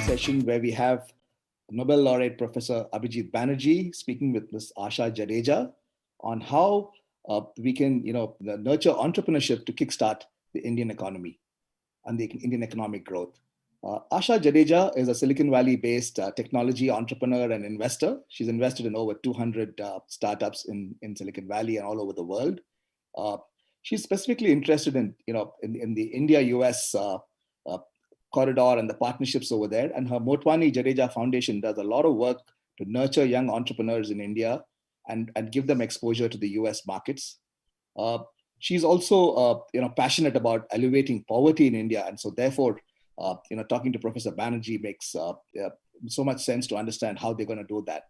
session where we have Nobel laureate Professor Abhijit Banerjee speaking with Ms. Asha Jadeja on how we can, nurture entrepreneurship to kickstart the Indian economy and the Indian economic growth. Asha Jadeja is a Silicon Valley-based technology entrepreneur and investor. She's invested in over 200 startups in Silicon Valley and all over the world. She's specifically interested in the India-US corridor and the partnerships over there. And her Motwani Jadeja Foundation does a lot of work to nurture young entrepreneurs in India and give them exposure to the US markets. She's also passionate about elevating poverty in India. And so therefore, talking to Professor Banerjee makes so much sense to understand how they're going to do that.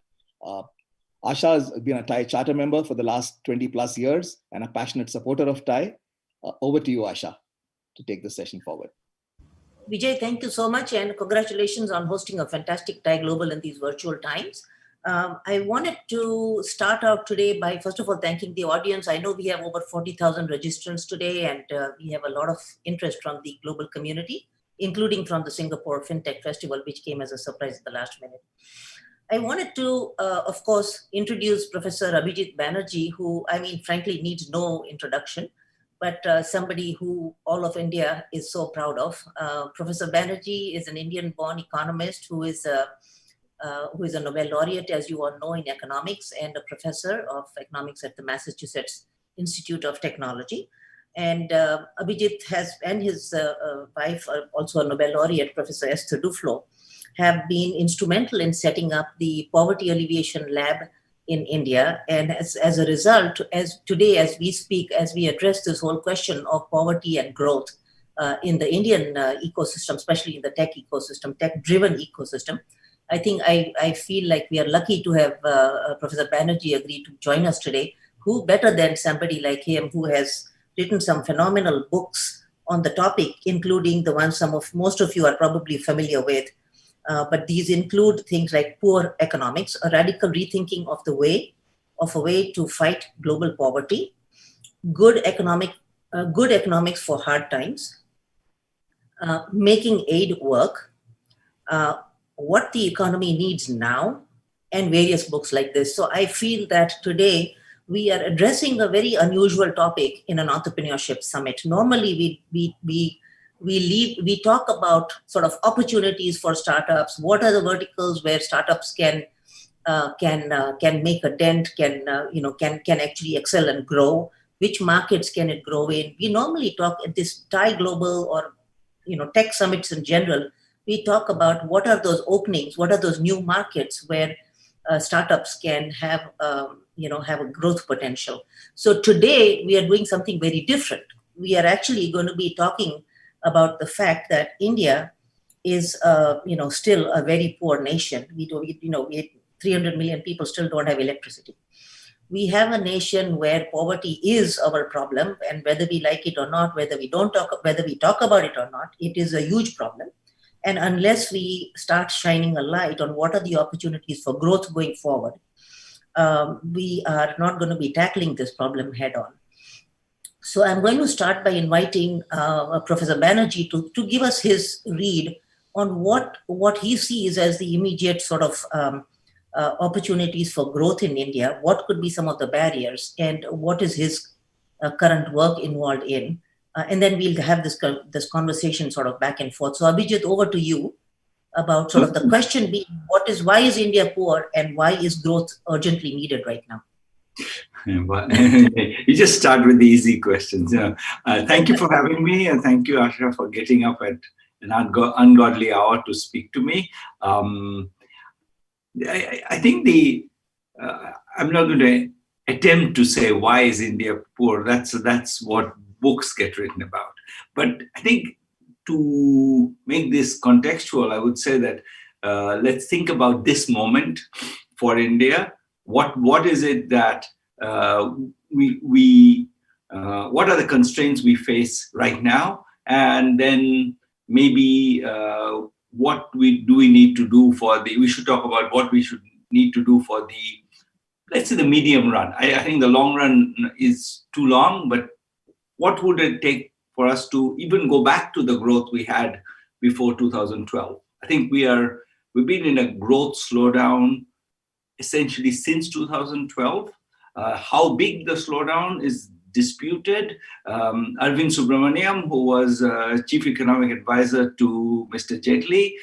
Asha has been a TiE charter member for the last 20 plus years and a passionate supporter of TiE. Over to you, Asha, to take the session forward. Vijay, thank you so much, and congratulations on hosting a fantastic TiE Global in these virtual times. I wanted to start out today by, first of all, thanking the audience. I know we have over 40,000 registrants today, and we have a lot of interest from the global community, including from the Singapore FinTech Festival, which came as a surprise at the last minute. I wanted to, of course, introduce Professor Abhijit Banerjee, who, frankly, needs no introduction, but somebody who all of India is so proud of. Professor Banerjee is an Indian-born economist who is a Nobel laureate, as you all know, in economics, and a professor of economics at the Massachusetts Institute of Technology. And Abhijit and his wife, also a Nobel laureate, Professor Esther Duflo, have been instrumental in setting up the Poverty Alleviation Lab in India. And as a result, as today, as we speak, as we address this whole question of poverty and growth in the Indian ecosystem, especially in the tech ecosystem, tech-driven ecosystem, I think I feel like we are lucky to have Professor Banerjee agree to join us today. Who better than somebody like him who has written some phenomenal books on the topic, including the ones most of you are probably familiar with. But these include things like Poor Economics, a radical rethinking of a way to fight global poverty, good economics for hard times, making aid work, what the economy needs now, and various books like this. So I feel that today we are addressing a very unusual topic in an entrepreneurship summit. Normally we talk about sort of opportunities for startups. What are the verticals where startups can make a dent, can actually excel and grow? Which markets can it grow in? We normally talk at this TiE Global or tech summits in general. We talk about what are those openings, what are those new markets where startups can have a growth potential. So today we are doing something very different. We are actually going to be talking about the fact that India is, still a very poor nation. We 300 million people still don't have electricity. We have a nation where poverty is our problem, and whether we like it or not, whether we talk about it or not, it is a huge problem. And unless we start shining a light on what are the opportunities for growth going forward, we are not going to be tackling this problem head on. So I'm going to start by inviting Professor Banerjee to give us his read on what he sees as the immediate sort of opportunities for growth in India, what could be some of the barriers, and what is his current work involved in. And then we'll have this conversation sort of back and forth. So Abhijit, over to you about sort of the question being, why is India poor and why is growth urgently needed right now? You just start with the easy questions. Thank you for having me, and thank you, Asha, for getting up at an ungodly hour to speak to me. I think I'm not going to attempt to say why is India poor. That's what books get written about. But I think to make this contextual, I would say that let's think about this moment for India. What is it that what are the constraints we face right now, and then maybe what we need to do we should talk about what we should need to do for let's say the medium run. I think the long run is too long, but what would it take for us to even go back to the growth we had before 2012? I think we've been in a growth slowdown essentially since 2012. How big the slowdown is disputed. Arvind Subramaniam, who was chief economic advisor to Mr. Jaitley,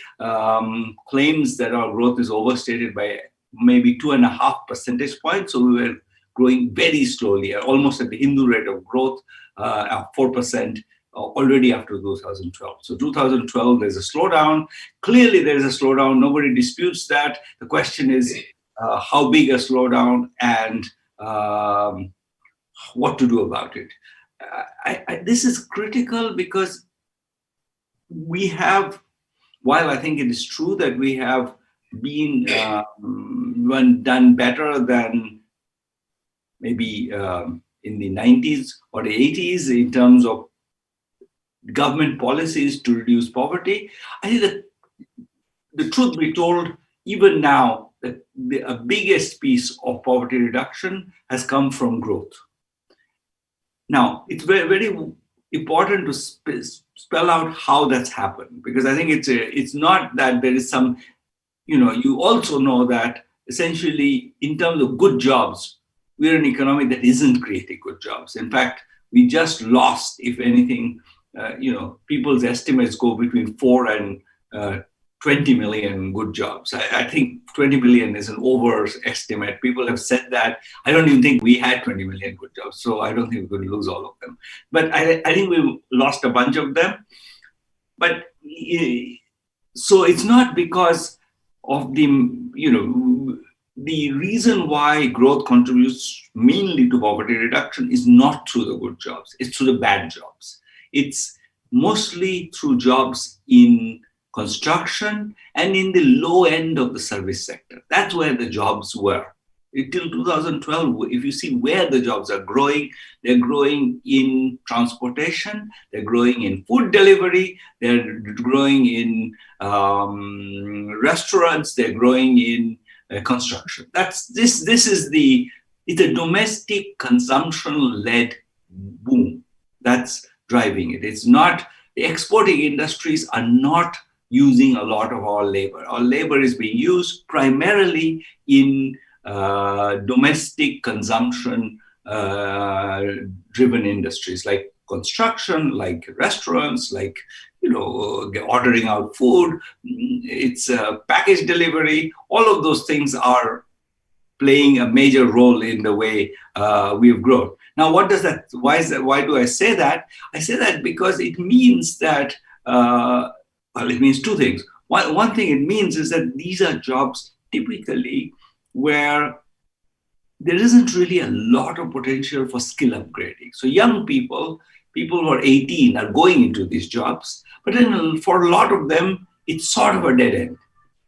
claims that our growth is overstated by maybe 2.5 percentage points. So we were growing very slowly, almost at the Hindu rate of growth, 4%. Already after 2012. So 2012, there's a slowdown. Clearly, there is a slowdown. Nobody disputes that. The question is how big a slowdown and what to do about it. This is critical because we have, while I think it is true that we have been done better than maybe in the 90s or the 80s in terms of government policies to reduce poverty. I think that the truth be told, even now, that the biggest piece of poverty reduction has come from growth. Now, it's very, very important to spell out how that's happened, because I think it's not that there is some, you also know that essentially in terms of good jobs, we're an economy that isn't creating good jobs. In fact, we just lost, if anything, people's estimates go between 4 and 20 million good jobs. I think 20 million is an overestimate. People have said that. I don't even think we had 20 million good jobs, so I don't think we're going to lose all of them. But I think we lost a bunch of them. But so it's not because of the reason why growth contributes mainly to poverty reduction is not through the good jobs. It's through the bad jobs. It's mostly through jobs in construction and in the low end of the service sector. That's where the jobs were. Until 2012, if you see where the jobs are growing, they're growing in transportation, they're growing in food delivery, they're growing in restaurants, they're growing in construction. It's a domestic consumption-led boom that's driving it. It's not, the exporting industries are not using a lot of our labor. Our labor is being used primarily in domestic consumption driven industries like construction, like restaurants, like ordering out food. It's package delivery. All of those things are playing a major role in the way we've grown. Now, what does that? Why do I say that? I say that because it means that it means two things. One thing it means is that these are jobs typically where there isn't really a lot of potential for skill upgrading. So young people who are 18 are going into these jobs, but then for a lot of them, it's sort of a dead end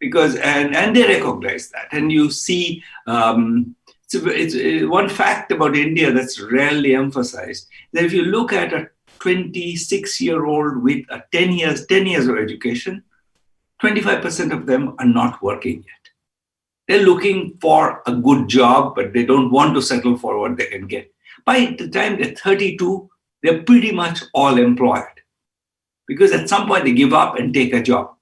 because, and they recognize that. And you see, it's one fact about India that's rarely emphasized, that if you look at a 26-year-old with 10 years of education, 25% of them are not working yet. They're looking for a good job, but they don't want to settle for what they can get. By the time they're 32, they're pretty much all employed because at some point they give up and take a job.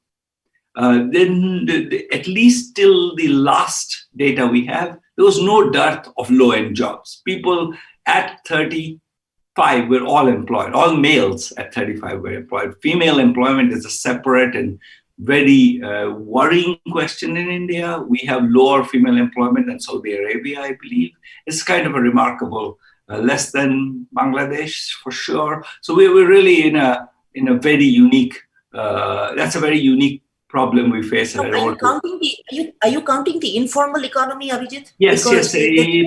Then at least till the last data we have, there was no dearth of low-end jobs. People at 35 were all employed. All males at 35 were employed. Female employment is a separate and very worrying question in India. We have lower female employment than Saudi Arabia, I believe. It's kind of a remarkable, less than Bangladesh for sure. So we're really in a very unique. That's a very unique problem we face. So are you counting the informal economy, Abhijit? Yes.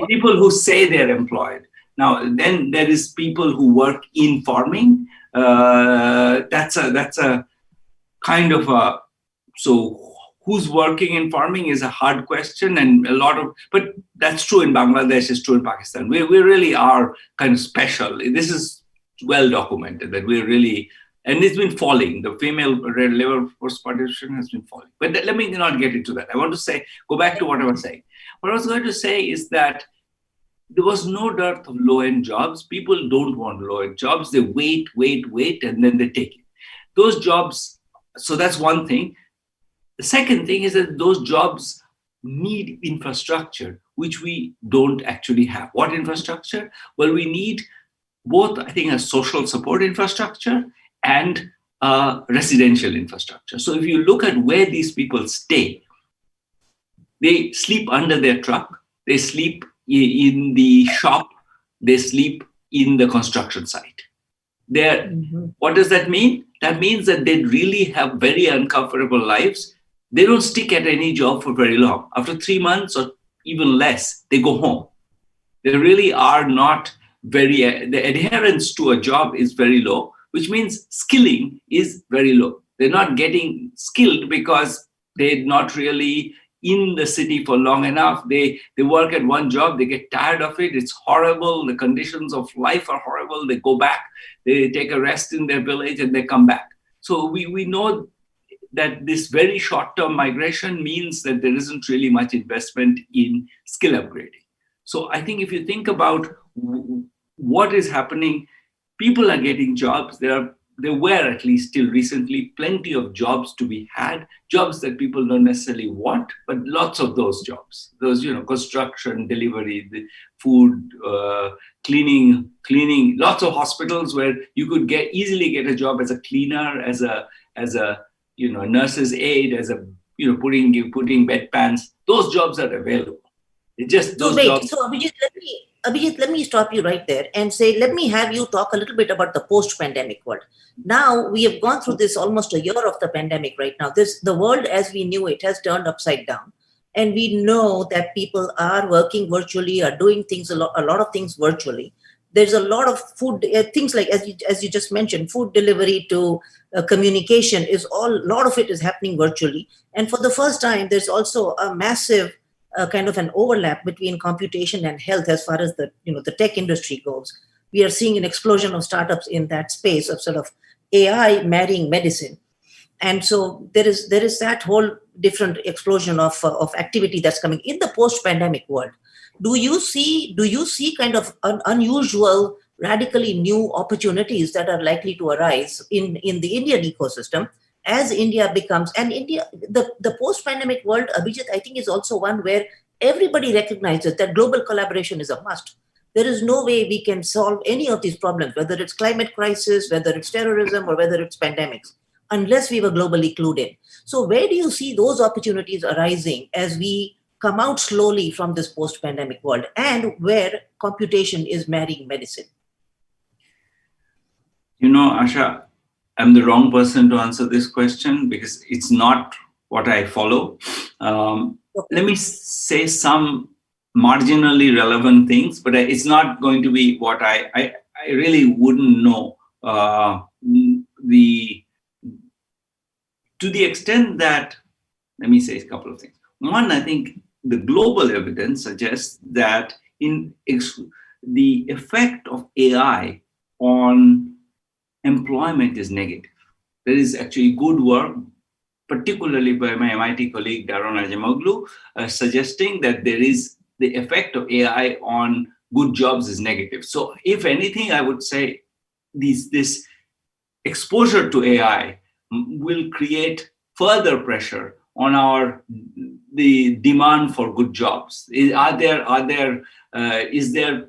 People who say they're employed. Now, then there is people who work in farming. That's a kind of a, so who's working in farming is a hard question, and but that's true in Bangladesh, it's true in Pakistan. We really are kind of special. This is well documented that we're really, and it's been falling. The female labor force participation has been falling. But let me not get into that. I want to go back to what I was saying. What I was going to say is that there was no dearth of low-end jobs. People don't want low-end jobs. They wait, and then they take it. Those jobs, so that's one thing. The second thing is that those jobs need infrastructure, which we don't actually have. What infrastructure? Well, we need both, I think, a social support infrastructure and residential infrastructure. So if you look at where these people stay, they sleep under their truck, they sleep in the shop, they sleep in the construction site. What does that mean? That means that they really have very uncomfortable lives. They don't stick at any job for very long. After 3 months or even less, they go home. They really are not the adherence to a job is very low, which means skilling is very low. They're not getting skilled because they're not really in the city for long enough. They work at one job, they get tired of it. It's horrible. The conditions of life are horrible. They go back, they take a rest in their village and they come back. So we know that this very short-term migration means that there isn't really much investment in skill upgrading. So I think if you think about what is happening, people are getting jobs. There were, at least till recently, plenty of jobs to be had, jobs that people don't necessarily want, but lots of those jobs, those, construction, delivery, the food, cleaning, lots of hospitals where you could easily get a job as a cleaner, as a nurse's aide, as a, putting bedpans. Those jobs are available. It's just those jobs. So Abhijit, let me stop you right there and say, let me have you talk a little bit about the post-pandemic world. Now we have gone through this almost a year of the pandemic right now. The world as we knew it has turned upside down. And we know that people are working virtually, are doing things, a lot of things virtually. There's a lot of food, things like, as you just mentioned, food delivery to communication a lot of it is happening virtually. And for the first time, there's also a massive kind of an overlap between computation and health as far as the tech industry goes. We are seeing an explosion of startups in that space of sort of AI marrying medicine. And so there is that whole different explosion of activity that's coming in the post-pandemic world. Do you see kind of unusual, radically new opportunities that are likely to arise in the Indian ecosystem as India becomes, and India, the post-pandemic world, Abhijit, I think is also one where everybody recognizes that global collaboration is a must. There is no way we can solve any of these problems, whether it's climate crisis, whether it's terrorism, or whether it's pandemics, unless we were globally clued in. So where do you see those opportunities arising as we come out slowly from this post-pandemic world, and where computation is marrying medicine? Asha, I'm the wrong person to answer this question because it's not what I follow. Let me say some marginally relevant things, but it's not going to be what I really wouldn't know. To the extent that, let me say a couple of things. One, I think the global evidence suggests that the effect of AI on employment is negative. There is actually good work, particularly by my MIT colleague Daron Acemoglu, suggesting that there is the effect of AI on good jobs is negative. So if anything, I would say this exposure to AI will create further pressure on the demand for good jobs. Is there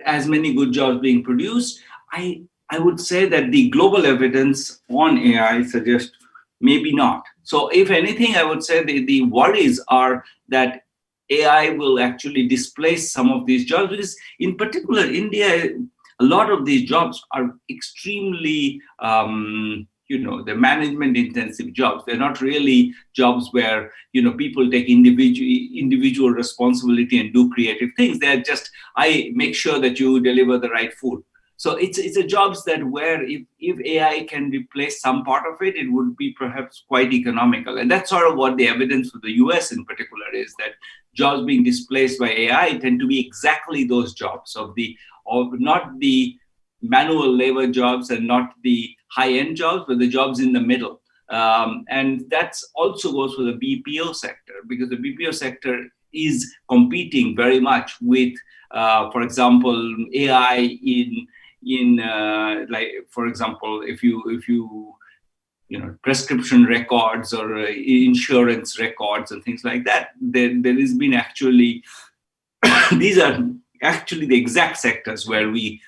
as many good jobs being produced? I would say that the global evidence on AI suggests maybe not. So if anything, I would say the worries are that AI will actually displace some of these jobs, because in particular, India, a lot of these jobs are extremely, the management intensive jobs. They're not really jobs where, people take individual responsibility and do creative things. They're just, I make sure that you deliver the right food. So it's a jobs that where if AI can replace some part of it, it would be perhaps quite economical. And that's sort of what the evidence for the US in particular is, that jobs being displaced by AI tend to be exactly those jobs of not the manual labor jobs and not the high-end jobs, but the jobs in the middle. And that also goes for the BPO sector, because the BPO sector is competing very much with, for example, AI in like, for example, if you prescription records or insurance records and things like that. There has been actually these are actually the exact sectors where we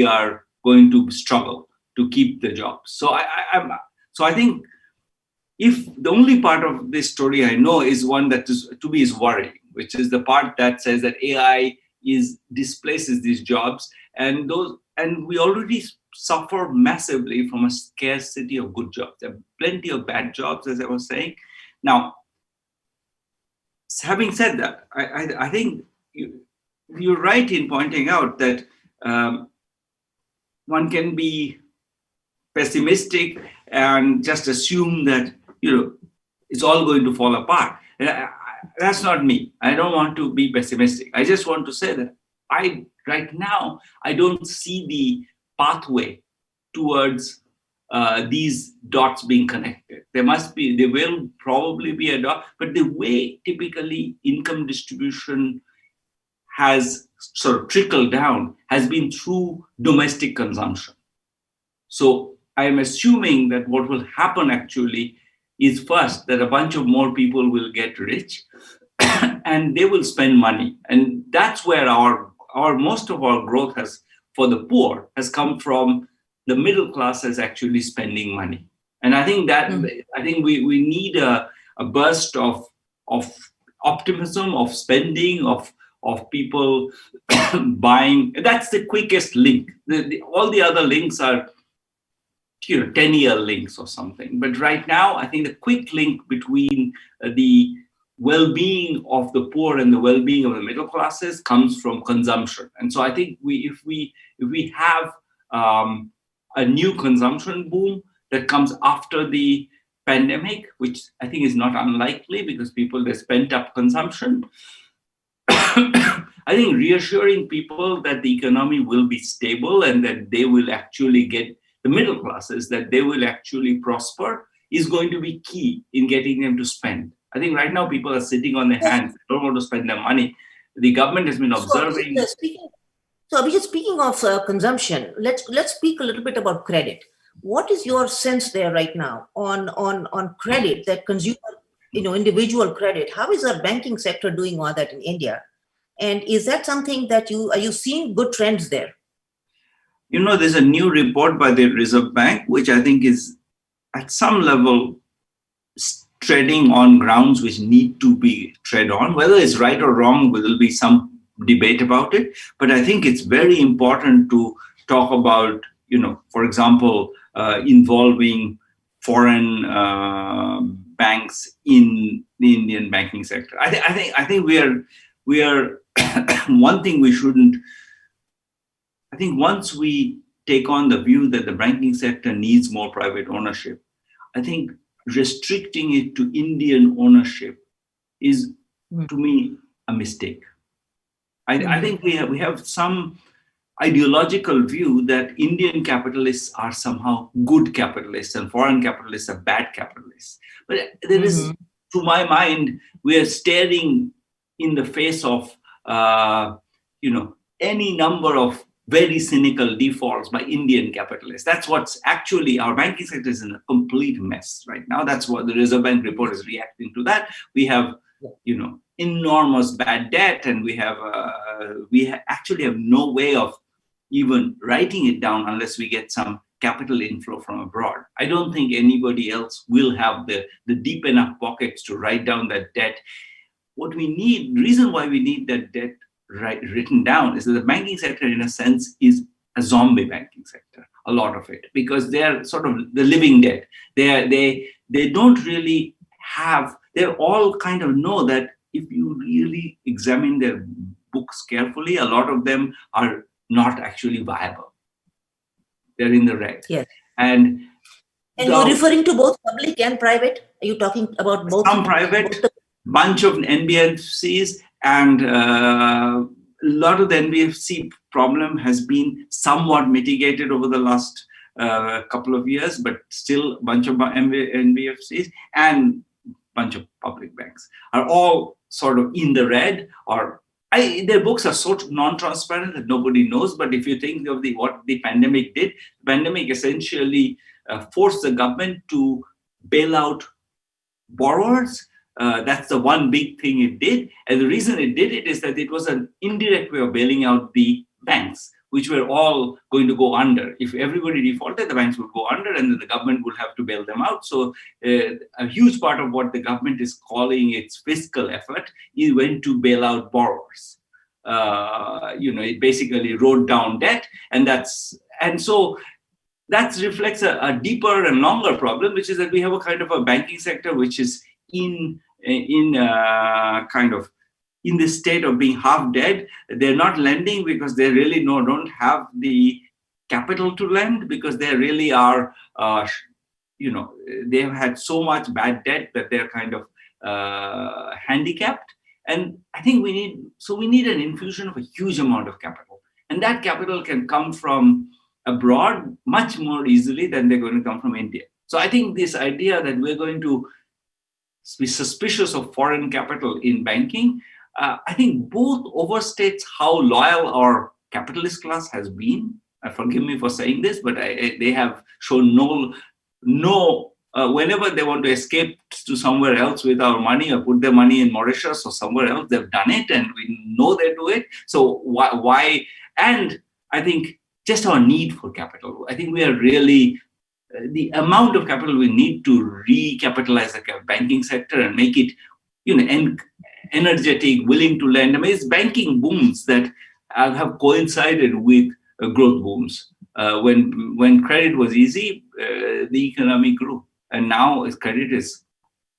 are going to struggle to keep the jobs. So I think if the only part of this story I know is one that is to me is worrying, which is the part that says that AI displaces these jobs, and we already suffer massively from a scarcity of good jobs. There are plenty of bad jobs, as I was saying. Now, having said that, I think you're right in pointing out that one can be pessimistic and just assume that it's all going to fall apart. That's not me. I don't want to be pessimistic. I just want to say that right now I don't see the pathway towards these dots being connected. There will probably be a dot, but the way typically income distribution has sort of trickled down has been through domestic consumption. So I'm assuming that what will happen actually is first that a bunch of more people will get rich and they will spend money. And that's where our most of our growth for the poor has come from the middle class is actually spending money. And I think that I think we need a burst of optimism, of spending, of people buying. That's the quickest link. All the other links are 10-year links or something. But right now, I think the quick link between the well-being of the poor and the well-being of the middle classes comes from consumption. And so I think if we have a new consumption boom that comes after the pandemic, which I think is not unlikely because they spent up consumption, I think reassuring people that the economy will be stable and that they will actually get the middle classes, that they will actually prosper, is going to be key in getting them to spend. I think right now people are sitting on their hands, they don't want to spend their money. The government has been observing. So Abhijit, speaking of consumption, let's speak a little bit about credit. What is your sense there right now on credit, that consumer, individual credit? How is our banking sector doing all that in India? And is that something that are you seeing good trends there? There's a new report by the Reserve Bank, which I think is at some level treading on grounds which need to be tread on. Whether it's right or wrong, there will be some debate about it. But I think it's very important to talk about, for example, involving foreign banks in the Indian banking sector. I think we are one thing we shouldn't. I think once we take on the view that the banking sector needs more private ownership, I think restricting it to Indian ownership is, to me, a mistake. I think we have some ideological view that Indian capitalists are somehow good capitalists and foreign capitalists are bad capitalists. But there is, to my mind, we are staring in the face of any number of very cynical defaults by Indian capitalists. That's what's actually, our banking sector is in a complete mess right now. That's what the Reserve Bank report is reacting to that. We have, enormous bad debt, and we actually have no way of even writing it down unless we get some capital inflow from abroad. I don't think anybody else will have the deep enough pockets to write down that debt. What we need, the reason why we need that debt written down is that the banking sector, in a sense, is a zombie banking sector, a lot of it, because they're sort of the living dead. They don't really have, they all kind of know that if you really examine their books carefully, a lot of them are not actually viable. They're in the red. Yes. And you're referring to both public and private? Are you talking about both? Some private, bunch of NBFCs, and a lot of the NBFC problem has been somewhat mitigated over the last couple of years, but still a bunch of NBFCs and a bunch of public banks are all sort of in the red, or their books are so non-transparent that nobody knows. But if you think of what the pandemic did, the pandemic essentially force the government to bail out borrowers. That's the one big thing it did. And the reason it did it is that it was an indirect way of bailing out the banks, which were all going to go under. If everybody defaulted, the banks would go under and then the government would have to bail them out. So a huge part of what the government is calling its fiscal effort is went to bail out borrowers. It basically wrote down debt, and so that reflects a deeper and longer problem, which is that we have a kind of a banking sector which is in this state of being half dead. They're not lending because they really don't have the capital to lend, because they really are, they have had so much bad debt that they're kind of handicapped. And I think we need an infusion of a huge amount of capital. And that capital can come from abroad much more easily than they're going to come from India. So I think this idea that we're going to be suspicious of foreign capital in banking, I think both overstates how loyal our capitalist class has been. Forgive me for saying this, but they have shown no whenever they want to escape to somewhere else with our money or put their money in Mauritius or somewhere else, they've done it, and we know they do it. So why? And I think just our need for capital. I think we are really the amount of capital we need to recapitalize the banking sector and make it, energetic, willing to lend. I mean, it's banking booms that have coincided with growth booms. When credit was easy, the economy grew, and now credit is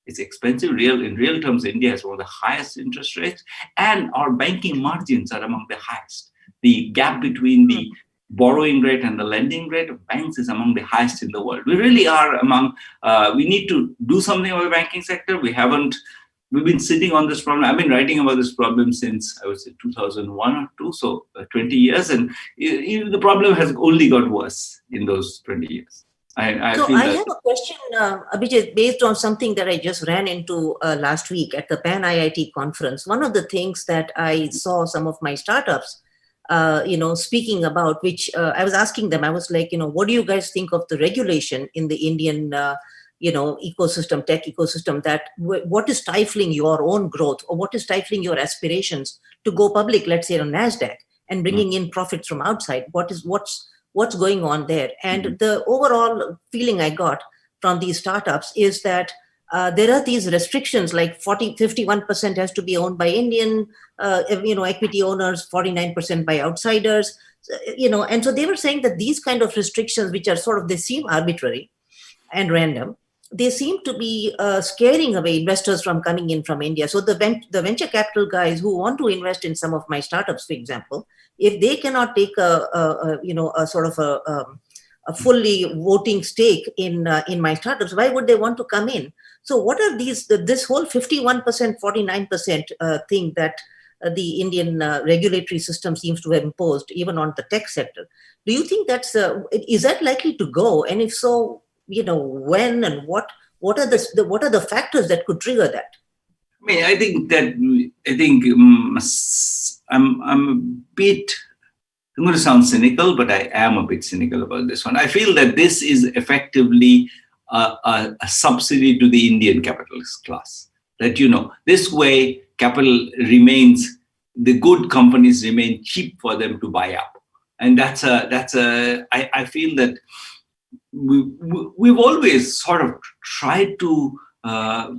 expensive. In real terms, India has one of the highest interest rates, and our banking margins are among the highest. The gap between the borrowing rate and the lending rate of banks is among the highest in the world. We really are among. We need to do something about the banking sector. We've been sitting on this problem. I've been writing about this problem since, I would say, 2001 or 2, so 20 years. And the problem has only got worse in those 20 years. I have a question, Abhijit, based on something that I just ran into last week at the Pan IIT conference. One of the things that I saw some of my startups, speaking about, which I was asking them, I was like, what do you guys think of the regulation in the Indian ecosystem, tech ecosystem, that what is stifling your own growth, or what is stifling your aspirations to go public, let's say on NASDAQ, and bringing in profits from outside? What's going on there? And the overall feeling I got from these startups is that there are these restrictions, like 51% has to be owned by Indian, equity owners, 49% by outsiders, and so they were saying that these kind of restrictions, which are they seem arbitrary and random, they seem to be scaring away investors from coming in from India. So the venture capital guys who want to invest in some of my startups, for example, if they cannot take a fully voting stake in my startups, why would they want to come in? So what are this whole 51%, 49% thing that the Indian regulatory system seems to have imposed, even on the tech sector? Do you think is that likely to go? And if so, when and what are the factors that could trigger that? I mean, I think I'm going to sound cynical, but I am a bit cynical about this one. I feel that this is effectively a subsidy to the Indian capitalist class. That, this way capital remains, the good companies remain cheap for them to buy up. And I feel that we've always sort of tried to,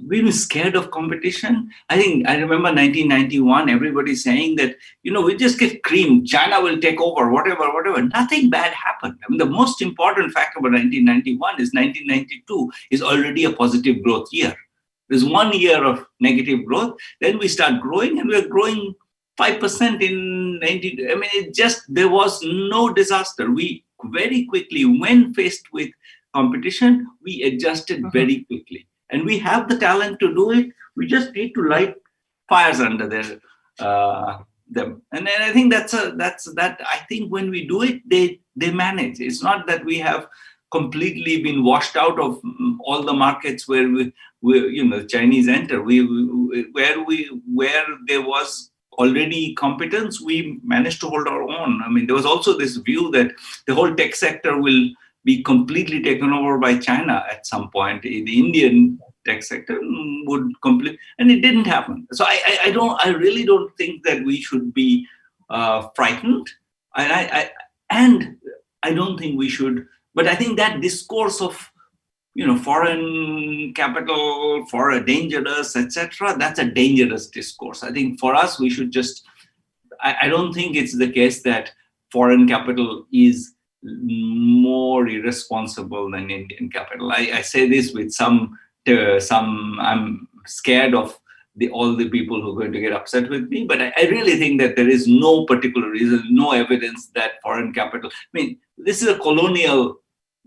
we were scared of competition. I remember 1991, everybody saying that, we just get creamed, China will take over, whatever. Nothing bad happened. I mean, the most important fact about 1991 is 1992 is already a positive growth year. There's 1 year of negative growth, then we start growing, and we're growing 5% in 90. I mean, there was no disaster. We very quickly, when faced with competition, we adjusted very quickly. And we have the talent to do it. We just need to light fires under them. And then I think I think when we do it, they manage. It's not that we have completely been washed out of all the markets where the Chinese enter. Where there was already competence, we managed to hold our own. I mean, there was also this view that the whole tech sector will be completely taken over by China at some point. The Indian tech sector would complete, and it didn't happen. So I really don't think that we should be frightened, and I don't think we should. But I think that discourse of foreign capital, for dangerous, etc. That's a dangerous discourse. I think for us, we should just. I don't think it's the case that foreign capital is more irresponsible than Indian capital. I say this with some. I'm scared of all the people who are going to get upset with me, but I really think that there is no particular reason, no evidence that foreign capital. I mean, this is a colonial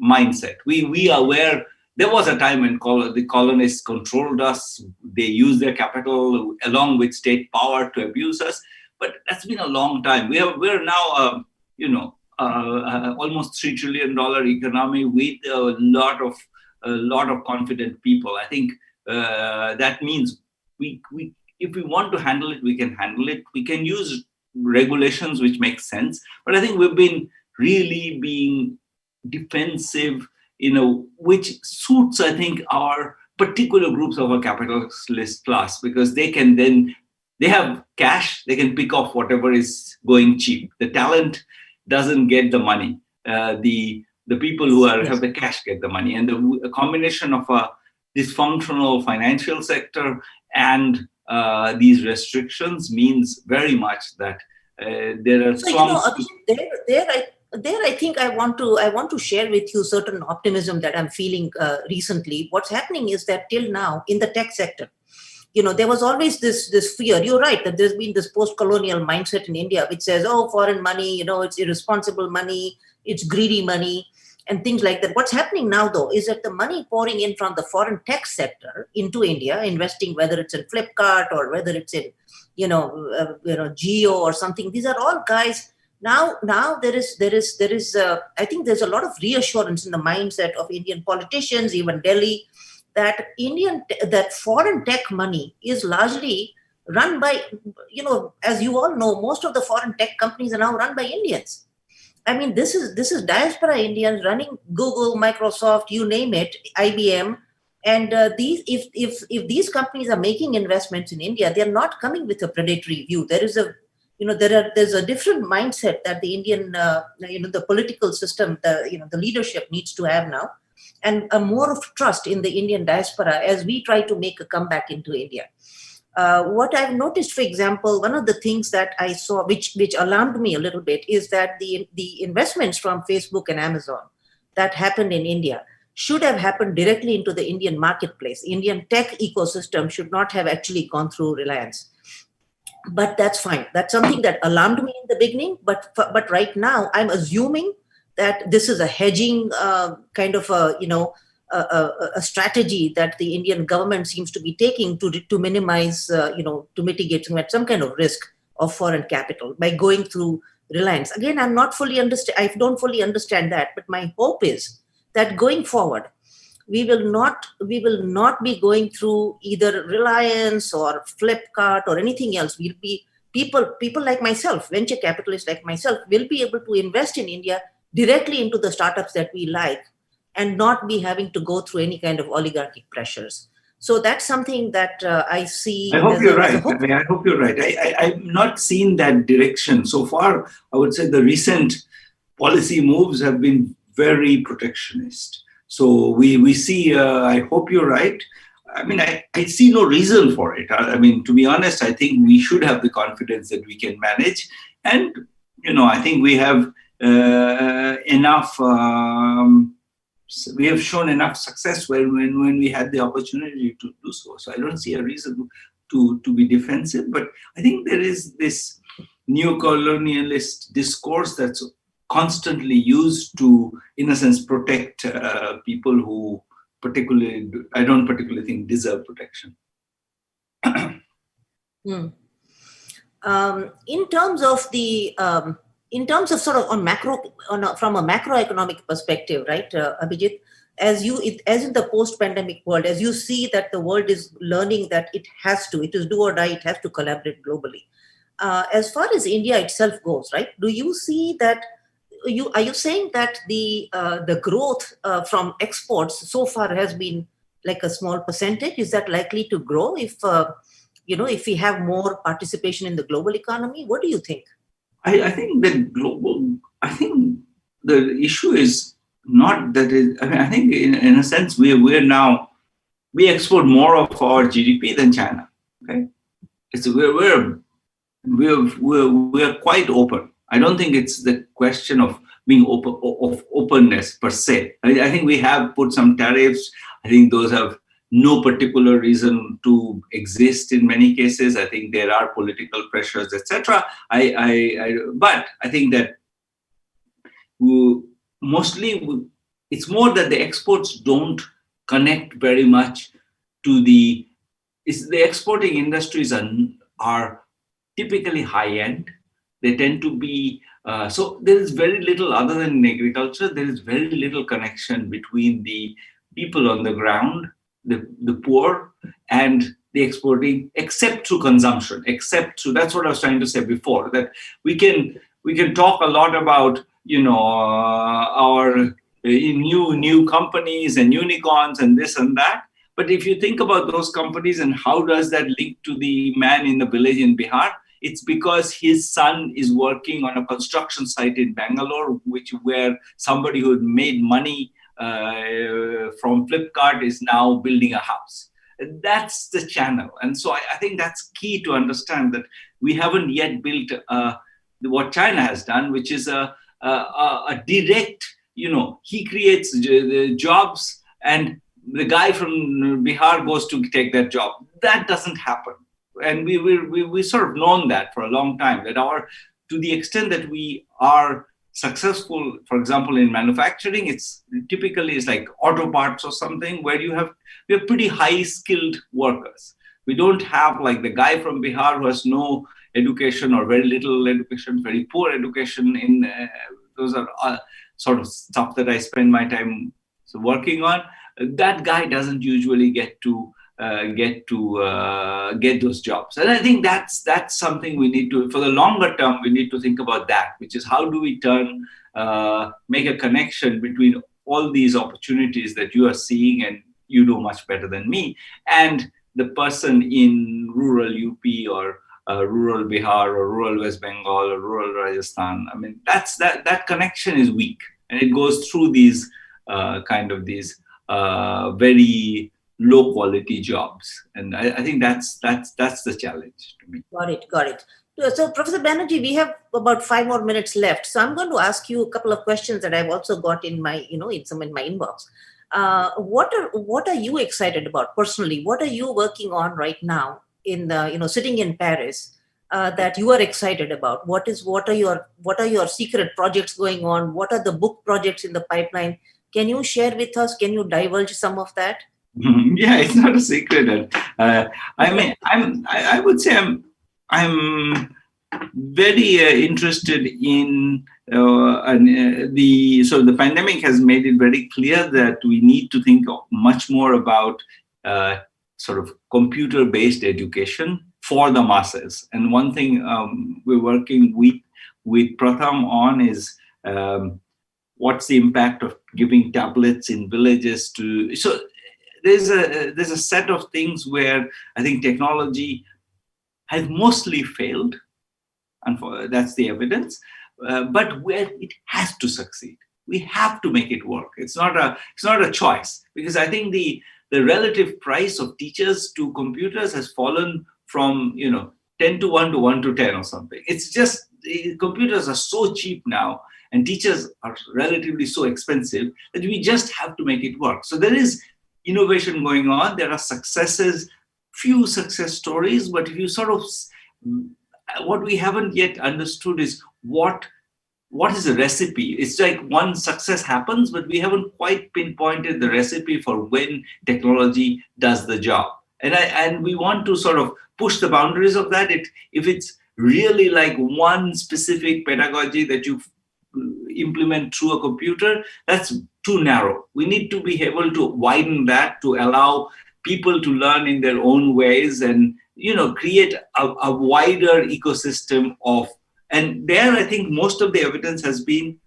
mindset. We are where. There was a time when the colonists controlled us. They used their capital along with state power to abuse us. But that's been a long time. We're now, almost $3 trillion economy with a lot of confident people. I think that means we if we want to handle it, we can handle it. We can use regulations which make sense. But I think we've been really being defensive, which suits, I think, our particular groups of a capitalist class, because they have cash, they can pick off whatever is going cheap. The talent doesn't get the money. The people who have the cash get the money. And a combination of a dysfunctional financial sector and these restrictions means very much that there are slums. There, I think I want to share with you certain optimism that I'm feeling recently. What's happening is that till now in the tech sector, there was always this fear. You're right that there's been this post-colonial mindset in India which says, oh, foreign money, it's irresponsible money, it's greedy money, and things like that. What's happening now, though, is that the money pouring in from the foreign tech sector into India, investing, whether it's in Flipkart or whether it's in, Geo or something. These are all guys. Now there is I think there's a lot of reassurance in the mindset of Indian politicians, even Delhi, that foreign tech money is largely run by, as you all know, most of the foreign tech companies are now run by Indians. I mean, this is diaspora Indians running Google, Microsoft, you name it, IBM, and if these companies are making investments in India, they're not coming with a predatory view. There's a different mindset that the Indian, the political system, the leadership needs to have now, and a more of trust in the Indian diaspora as we try to make a comeback into India. What I've noticed, for example, one of the things that I saw, which alarmed me a little bit, is that the investments from Facebook and Amazon that happened in India should have happened directly into the Indian marketplace. Indian tech ecosystem should not have actually gone through Reliance. But that's fine. That's something that alarmed me in the beginning. But right now, I'm assuming that this is a hedging kind of a strategy that the Indian government seems to be taking to minimize, to mitigate some kind of risk of foreign capital by going through Reliance. Again, I don't fully understand that, but my hope is that going forward, we will not be going through either Reliance or Flipkart or anything else. We'll be people like myself, venture capitalists like myself, will be able to invest in India directly into the startups that we like, and not be having to go through any kind of oligarchic pressures. So that's something that I see. I hope you're right. I hope you're right. I've not seen that direction so far. I would say the recent policy moves have been very protectionist. So we see, I hope you're right. I mean, I see no reason for it. I mean, to be honest, I think we should have the confidence that we can manage. And, I think we have enough, we have shown enough success when we had the opportunity to do so. So I don't see a reason to be defensive. But I think there is this neo-colonialist discourse that's constantly used to, in a sense, protect people who I don't particularly think deserve protection. In terms of sort of from a macroeconomic perspective, right, Abhijit, as in the post-pandemic world, as you see that the world is learning that it is do or die, it has to collaborate globally. As far as India itself goes, right, do you see that are you saying that the growth from exports so far has been like a small percentage? Is that likely to grow if if we have more participation in the global economy? What do you think? I think I think the issue is not that it, I mean, I think in a sense, we export more of our GDP than China. Okay. It's, we're quite open. I don't think it's the question of being open, of openness per se. I think we have put some tariffs. I think those have no particular reason to exist in many cases. I think there are political pressures, etc. But I think that mostly it's more that the exports don't connect very much to the exporting industries are typically high end. They tend to be so there is very little, other than agriculture, there is very little connection between the people on the ground, the poor, and the exporting, except through consumption, that's what I was trying to say before, that we can talk a lot about our new companies and unicorns and this and that. But if you think about those companies and how does that link to the man in the village in Bihar, it's because his son is working on a construction site in Bangalore, where somebody who had made money from Flipkart is now building a house. That's the channel. And so I think that's key to understand, that we haven't yet built what China has done, which is a direct, he creates the jobs and the guy from Bihar goes to take that job. That doesn't happen. And we sort of known that for a long time, that to the extent that we are successful, for example, in manufacturing, it's typically like auto parts or something where we have pretty high skilled workers. We don't have like the guy from Bihar who has no education or very little education, very poor education. Those are sort of stuff that I spend my time working on. That guy doesn't usually get those jobs. And I think that's something we need to, for the longer term, we need to think about that, which is how do we make a connection between all these opportunities that you are seeing and you know much better than me, and the person in rural UP or rural Bihar or rural West Bengal or rural Rajasthan. I mean, that connection is weak, and it goes through these very low quality jobs, and I think that's the challenge to me. Got it. So, Professor Banerjee, we have about 5 more minutes left. So, I'm going to ask you a couple of questions that I've also got in my, in my inbox. What are you excited about personally? What are you working on right now in the, sitting in Paris, that you are excited about? What are your secret projects going on? What are the book projects in the pipeline? Can you share with us? Can you divulge some of that? Yeah, it's not a secret. I would say I'm very interested in the pandemic has made it very clear that we need to think much more about sort of computer-based education for the masses. And one thing we're working with Pratham on is what's the impact of giving tablets in villages to. So there's a set of things where I think technology has mostly failed, and that's the evidence. But where it has to succeed, we have to make it work. It's not a choice, because I think the relative price of teachers to computers has fallen from 10 to 1 to 1 to 10 or something. It's just computers are so cheap now, and teachers are relatively so expensive that we just have to make it work. So there is innovation going on. There are successes, few success stories, but if you sort of, what we haven't yet understood is what is the recipe. It's like one success happens, but we haven't quite pinpointed the recipe for when technology does the job. And we want to sort of push the boundaries of that. If it's really like one specific pedagogy that you implement through a computer, that's too narrow. We need to be able to widen that to allow people to learn in their own ways and create a wider ecosystem of. And there, I think most of the evidence has been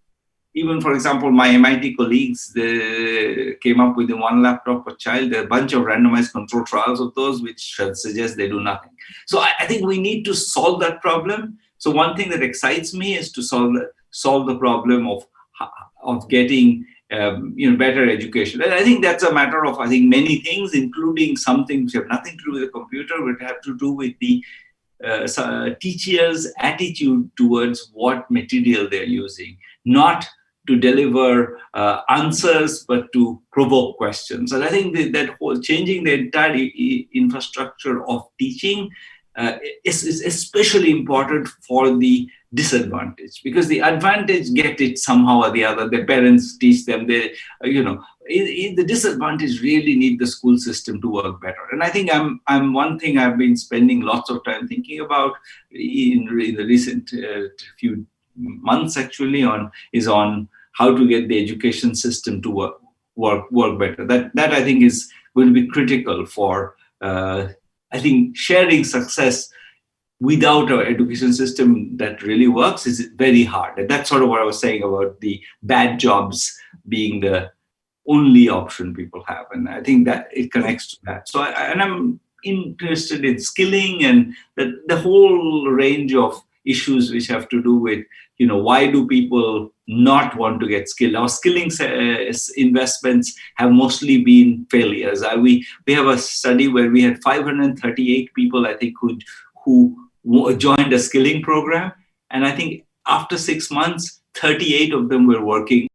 even, for example, my MIT colleagues, they came up with the one laptop per child. There are a bunch of randomized control trials of those, which suggest they do nothing. So I think we need to solve that problem. So one thing that excites me is to solve the problem of getting better education. And I think that's a matter of, I think, many things, including some things which have nothing to do with the computer, but have to do with the teachers' attitude towards what material they're using, not to deliver answers, but to provoke questions. And I think that whole changing the entire infrastructure of teaching is especially important for the disadvantaged, because the advantage get it somehow or the other. Their parents teach them. They, the disadvantage really need the school system to work better. And I think I'm one thing I've been spending lots of time thinking about in the recent few months actually on how to get the education system to work better. That I think is going to be critical for I think sharing success without an education system that really works is very hard. And that's sort of what I was saying about the bad jobs being the only option people have. And I think that it connects to that. So I'm interested in skilling and the whole range of issues which have to do with, why do people not want to get skilled? Our skilling investments have mostly been failures. We have a study where we had 538 people, I think, who joined a skilling program. And I think after 6 months, 38 of them were working